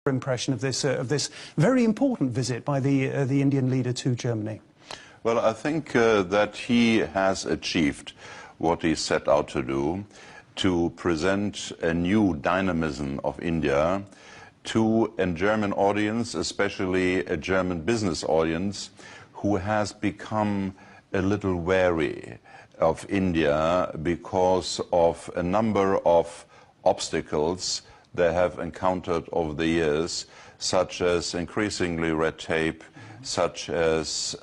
impression of this very important visit by the Indian leader to Germany? Well, I think that he has achieved what he set out to do, to present a new dynamism of India to a German audience, especially a German business audience, who has become a little wary of India because of a number of obstacles they have encountered over the years, such as increasingly red tape, such as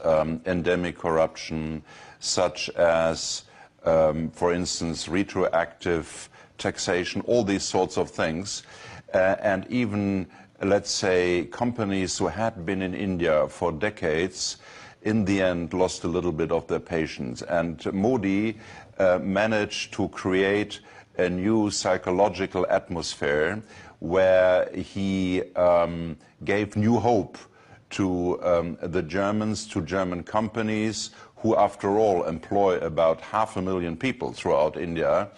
endemic corruption, such as, for instance, retroactive taxation, all these sorts of things. And even, let's say, companies who had been in India for decades, in the end, lost a little bit of their patience. And Modi managed to create a new psychological atmosphere where he gave new hope to the Germans, to German companies, who, after all, employ about 500,000 people throughout India.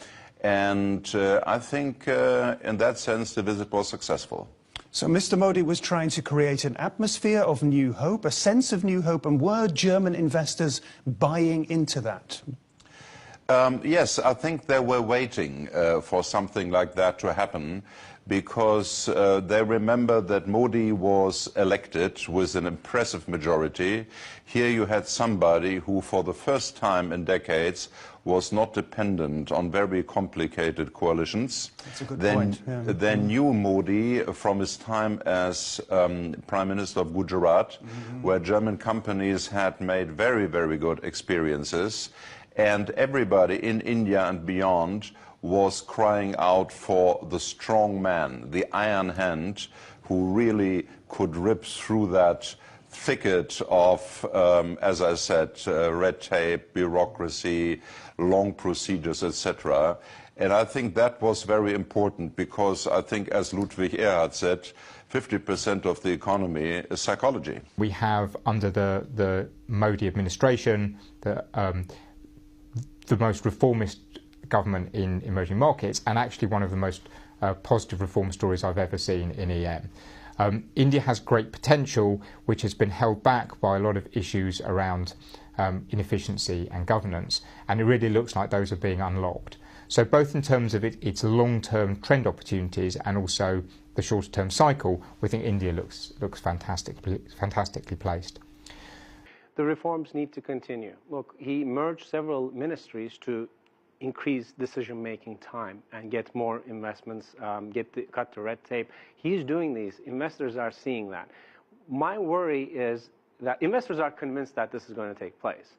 And I think, in that sense, the visit was successful. So Mr. Modi was trying to create an atmosphere of new hope, a sense of new hope, and were German investors buying into that? Yes, I think they were waiting for something like that to happen, because they remember that Modi was elected with an impressive majority. Here you had somebody who, for the first time in decades, was not dependent on very complicated coalitions. That's a good point. Yeah. They knew Modi from his time as Prime Minister of Gujarat, where German companies had made very, very good experiences. And everybody in India and beyond was crying out for the strong man, the iron hand, who really could rip through that thicket of, as I said, red tape, bureaucracy, long procedures, etc. And I think that was very important, because I think, as Ludwig Erhard said, 50% of the economy is psychology. We have, under the Modi administration, the most reformist government in emerging markets, and actually one of the most positive reform stories I've ever seen in EM. India has great potential, which has been held back by a lot of issues around inefficiency and governance, and it really looks like those are being unlocked. So both in terms of its long-term trend opportunities and also the shorter-term cycle, we think India looks fantastically placed. The reforms need to continue. Look, he merged several ministries to increase decision-making time and get more investments, cut the red tape. He's doing these. Investors are seeing that. My worry is that investors are convinced that this is going to take place.